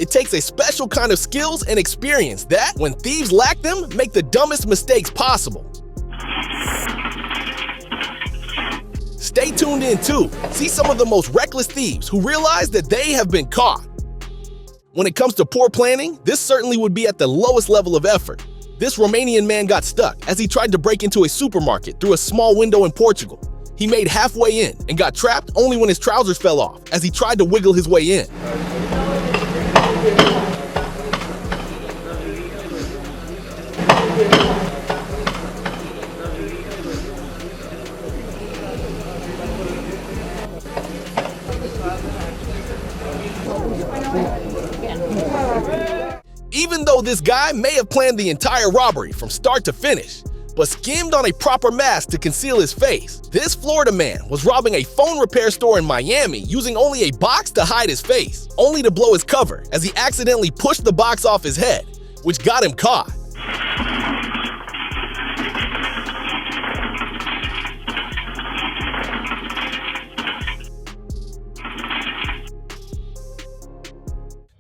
It takes a special kind of skills and experience that, when thieves lack them, make the dumbest mistakes possible. Stay tuned in too. See some of the most reckless thieves who realize that they have been caught. When it comes to poor planning, this certainly would be at the lowest level of effort. This Romanian man got stuck as he tried to break into a supermarket through a small window in Portugal. He made halfway in and got trapped only when his trousers fell off as he tried to wiggle his way in. Even though this guy may have planned the entire robbery from start to finish, but schemed on a proper mask to conceal his face, this Florida man was robbing a phone repair store in Miami using only a box to hide his face, only to blow his cover as he accidentally pushed the box off his head, which got him caught.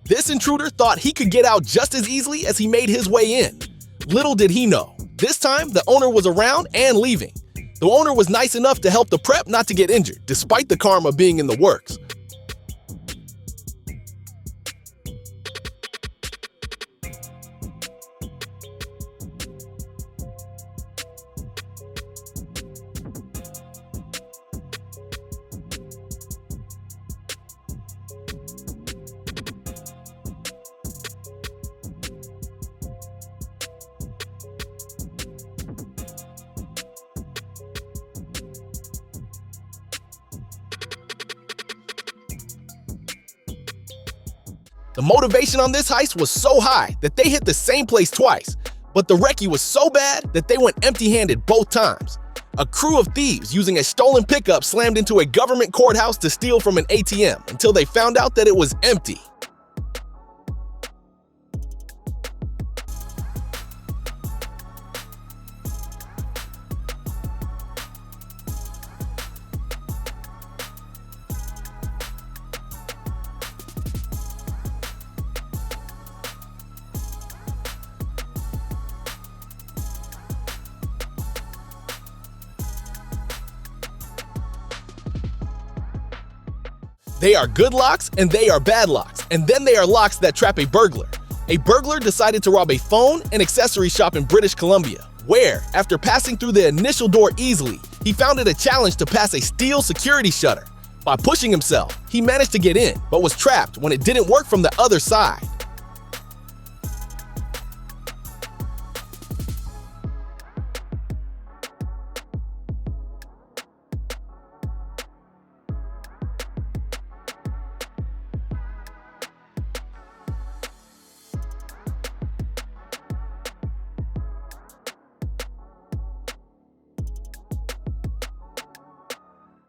This intruder thought he could get out just as easily as he made his way in. Little did he know, this time the owner was around and leaving. The owner was nice enough to help the prep not to get injured, despite the karma being in the works. The motivation on this heist was so high that they hit the same place twice, but the recce was so bad that they went empty-handed both times. A crew of thieves using a stolen pickup slammed into a government courthouse to steal from an ATM until they found out that it was empty. They are good locks and they are bad locks, and then they are locks that trap a burglar. A burglar decided to rob a phone and accessory shop in British Columbia, where, after passing through the initial door easily, he found it a challenge to pass a steel security shutter. By pushing himself, he managed to get in, but was trapped when it didn't work from the other side.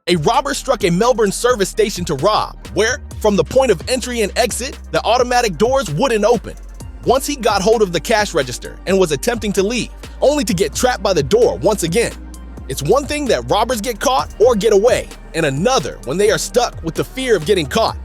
A robber struck a Melbourne service station to rob, where, from the point of entry and exit, the automatic doors wouldn't open. Once he got hold of the cash register and was attempting to leave, only to get trapped by the door once again. It's one thing that robbers get caught or get away, and another when they are stuck with the fear of getting caught.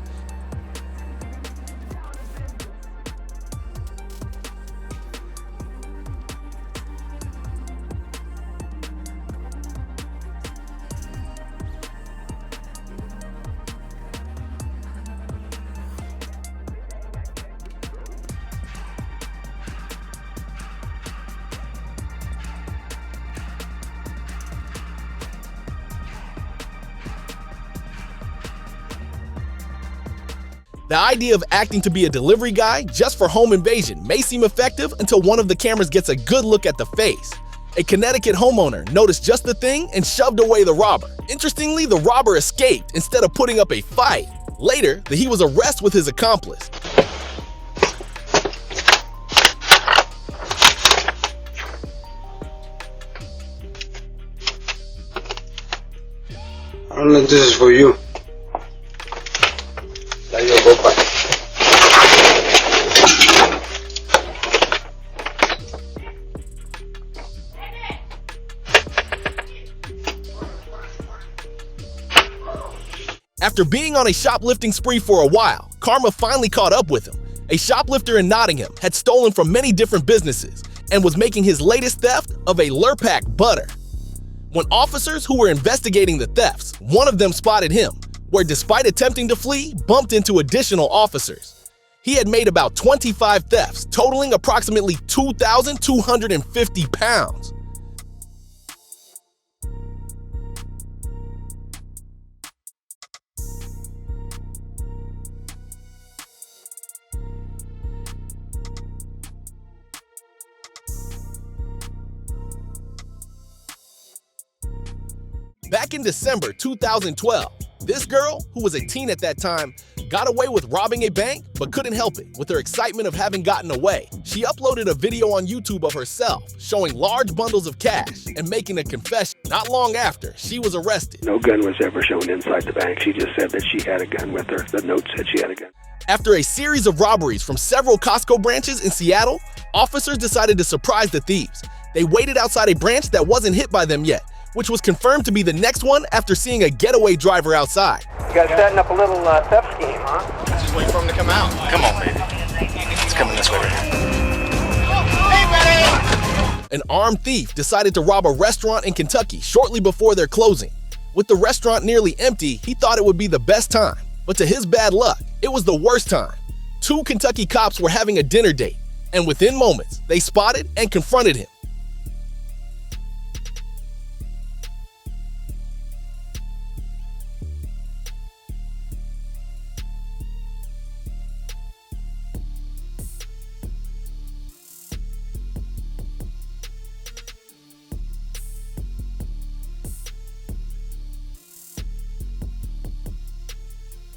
The idea of acting to be a delivery guy just for home invasion may seem effective until one of the cameras gets a good look at the face. A Connecticut homeowner noticed just the thing and shoved away the robber. Interestingly, the robber escaped instead of putting up a fight. Later, he was arrested with his accomplice. I don't think this is for you. After being on a shoplifting spree for a while, karma finally caught up with him. A shoplifter in Nottingham had stolen from many different businesses and was making his latest theft of a Lurpak butter. When officers who were investigating the thefts, one of them spotted him, where despite attempting to flee, bumped into additional officers. He had made about 25 thefts, totaling approximately 2,250 pounds. Back in December 2012, this girl, who was a teen at that time, got away with robbing a bank but couldn't help it with her excitement of having gotten away. She uploaded a video on YouTube of herself showing large bundles of cash and making a confession. Not long after, she was arrested. No gun was ever shown inside the bank. She just said that she had a gun with her. The note said she had a gun. After a series of robberies from several Costco branches in Seattle, officers decided to surprise the thieves. They waited outside a branch that wasn't hit by them yet, which was confirmed to be the next one after seeing a getaway driver outside. You guys setting up a little theft scheme, huh? Just wait for him to come out. Come on, baby. It's coming this way right here. An armed thief decided to rob a restaurant in Kentucky shortly before their closing. With the restaurant nearly empty, he thought it would be the best time. But to his bad luck, it was the worst time. Two Kentucky cops were having a dinner date, and within moments, they spotted and confronted him.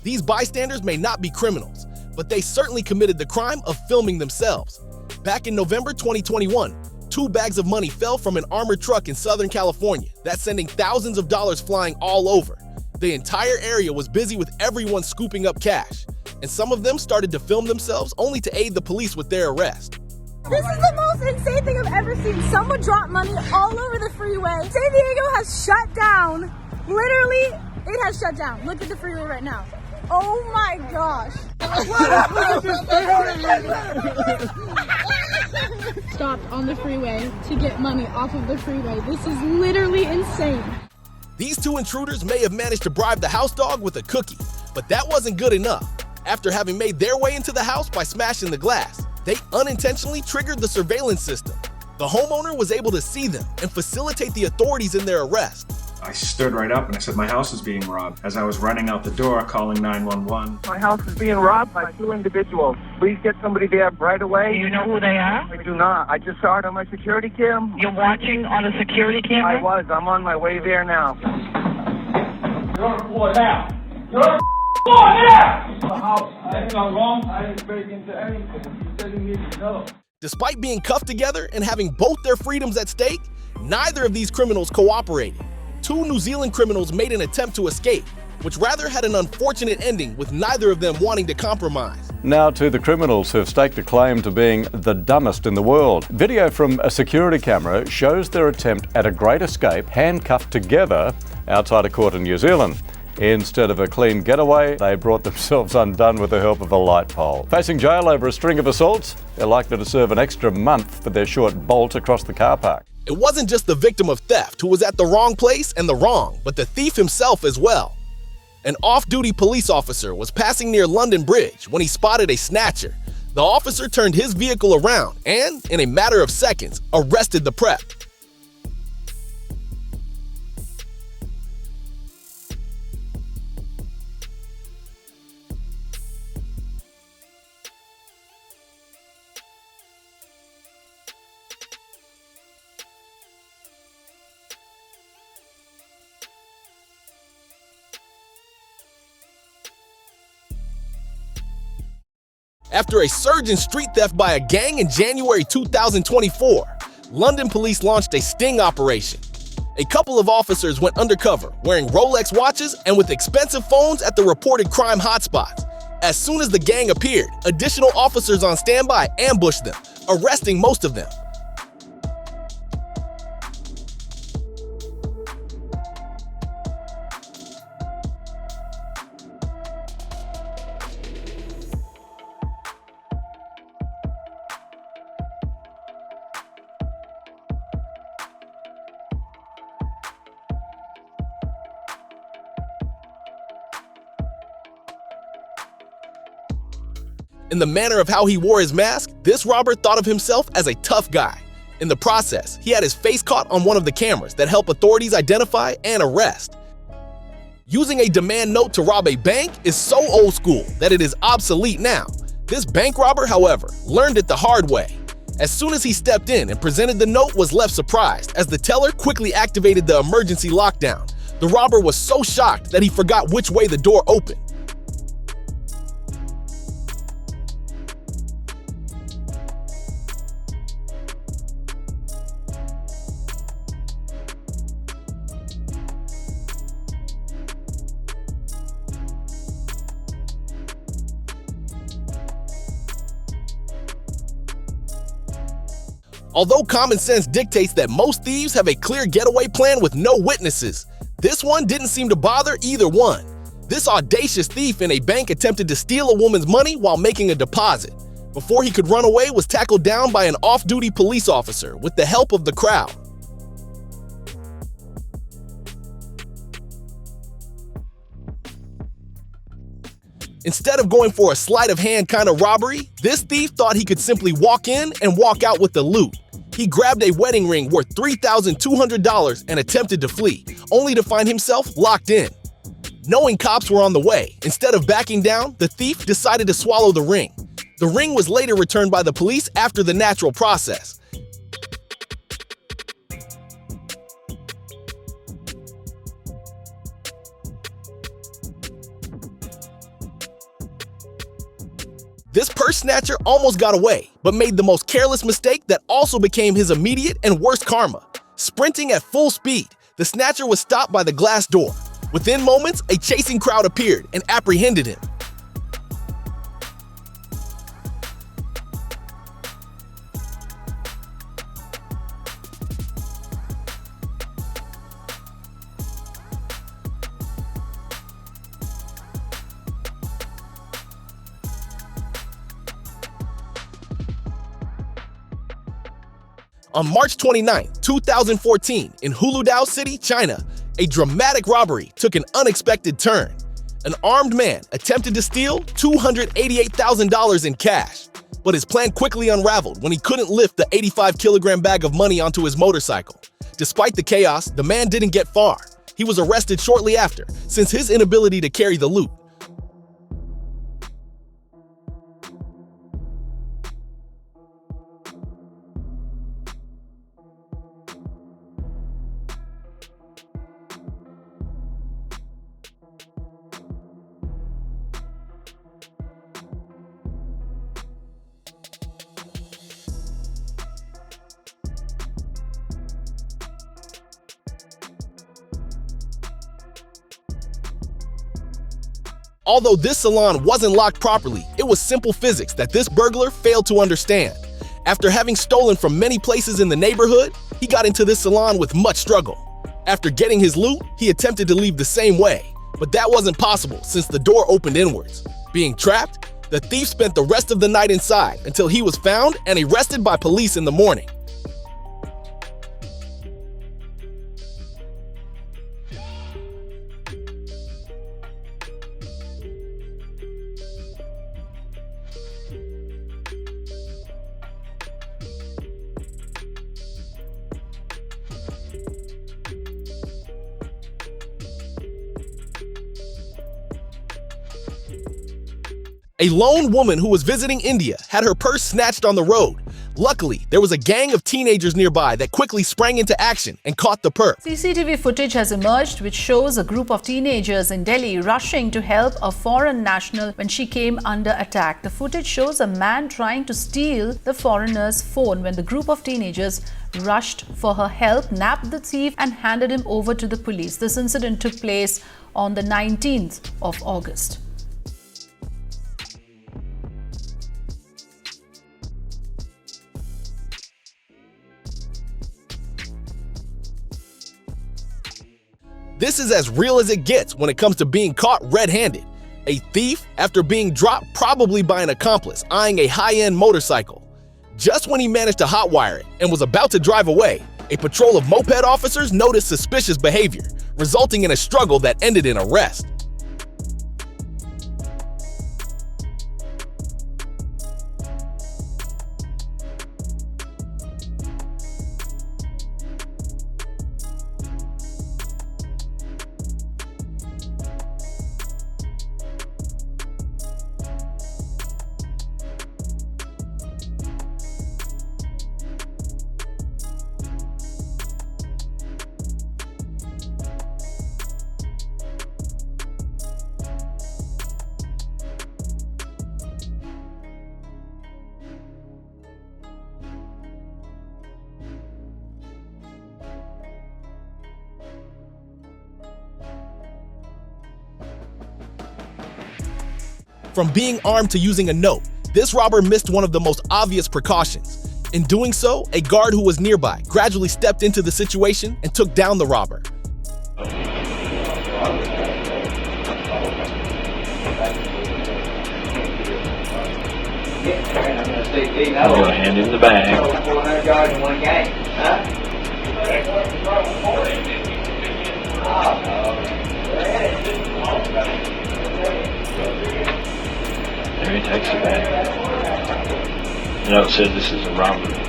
These bystanders may not be criminals, but they certainly committed the crime of filming themselves. Back in November 2021, 2 bags of money fell from an armored truck in Southern California, that's sending thousands of dollars flying all over. The entire area was busy with everyone scooping up cash, and some of them started to film themselves only to aid the police with their arrest. This is the most insane thing I've ever seen. Someone dropped money all over the freeway. San Diego has shut down. Literally, it has shut down. Look at the freeway right now. Oh my gosh. Stopped on the freeway to get money off of the freeway. This is literally insane. These 2 intruders may have managed to bribe the house dog with a cookie, but that wasn't good enough. After having made their way into the house by smashing the glass, they unintentionally triggered the surveillance system. The homeowner was able to see them and facilitate the authorities in their arrest. I stood right up and I said, my house is being robbed. As I was running out the door, calling 911. My house is being robbed by 2 individuals. Please get somebody there right away. Do you know who they are? I do not. I just saw it on my security cam. You're watching on a security camera? I was. I'm on my way there now. You're on the floor now. You're on the floor now! The house. I ain't no wrong. I didn't break into anything. You said you needed to know. Despite being cuffed together and having both their freedoms at stake, neither of these criminals cooperated. 2 New Zealand criminals made an attempt to escape, which rather had an unfortunate ending with neither of them wanting to compromise. Now to the criminals who've staked a claim to being the dumbest in the world. Video from a security camera shows their attempt at a great escape, handcuffed together outside a court in New Zealand. Instead of a clean getaway, they brought themselves undone with the help of a light pole. Facing jail over a string of assaults, they're likely to serve an extra month for their short bolt across the car park. It wasn't just the victim of theft who was at the wrong place and the wrong, but the thief himself as well. An off-duty police officer was passing near London Bridge when he spotted a snatcher. The officer turned his vehicle around and, in a matter of seconds, arrested the prep. After a surge in street theft by a gang in January 2024, London police launched a sting operation. A couple of officers went undercover, wearing Rolex watches and with expensive phones at the reported crime hotspots. As soon as the gang appeared, additional officers on standby ambushed them, arresting most of them. In the manner of how he wore his mask, this robber thought of himself as a tough guy. In the process, he had his face caught on one of the cameras that help authorities identify and arrest. Using a demand note to rob a bank is so old school that it is obsolete now. This bank robber, however, learned it the hard way. As soon as he stepped in and presented the note, was left surprised as the teller quickly activated the emergency lockdown. The robber was so shocked that he forgot which way the door opened. Although common sense dictates that most thieves have a clear getaway plan with no witnesses, this one didn't seem to bother either one. This audacious thief in a bank attempted to steal a woman's money while making a deposit. Before he could run away, was tackled down by an off-duty police officer with the help of the crowd. Instead of going for a sleight of hand kind of robbery, this thief thought he could simply walk in and walk out with the loot. He grabbed a wedding ring worth $3,200 and attempted to flee, only to find himself locked in. Knowing cops were on the way, instead of backing down, the thief decided to swallow the ring. The ring was later returned by the police after the natural process. This purse snatcher almost got away, but made the most careless mistake that also became his immediate and worst karma. Sprinting at full speed, the snatcher was stopped by the glass door. Within moments, a chasing crowd appeared and apprehended him. On March 29, 2014, in Huludao City, China, a dramatic robbery took an unexpected turn. An armed man attempted to steal $288,000 in cash, but his plan quickly unraveled when he couldn't lift the 85-kilogram bag of money onto his motorcycle. Despite the chaos, the man didn't get far. He was arrested shortly after, since his inability to carry the loot. Although this salon wasn't locked properly, it was simple physics that this burglar failed to understand. After having stolen from many places in the neighborhood, he got into this salon with much struggle. After getting his loot, he attempted to leave the same way, but that wasn't possible since the door opened inwards. Being trapped, the thief spent the rest of the night inside until he was found and arrested by police in the morning. A lone woman who was visiting India had her purse snatched on the road. Luckily, there was a gang of teenagers nearby that quickly sprang into action and caught the purse. CCTV footage has emerged which shows a group of teenagers in Delhi rushing to help a foreign national when she came under attack. The footage shows a man trying to steal the foreigner's phone when the group of teenagers rushed for her help, nabbed the thief and handed him over to the police. This incident took place on the 19th of August. This is as real as it gets when it comes to being caught red-handed. A thief after being dropped probably by an accomplice eyeing a high-end motorcycle. Just when he managed to hotwire it and was about to drive away, a patrol of moped officers noticed suspicious behavior, resulting in a struggle that ended in arrest. From being armed to using a note, this robber missed one of the most obvious precautions. In doing so, a guard who was nearby gradually stepped into the situation and took down the robber. I'm gonna hand him the bag. 400 yards in one game, huh? There he takes the bag. The note said this is a robbery.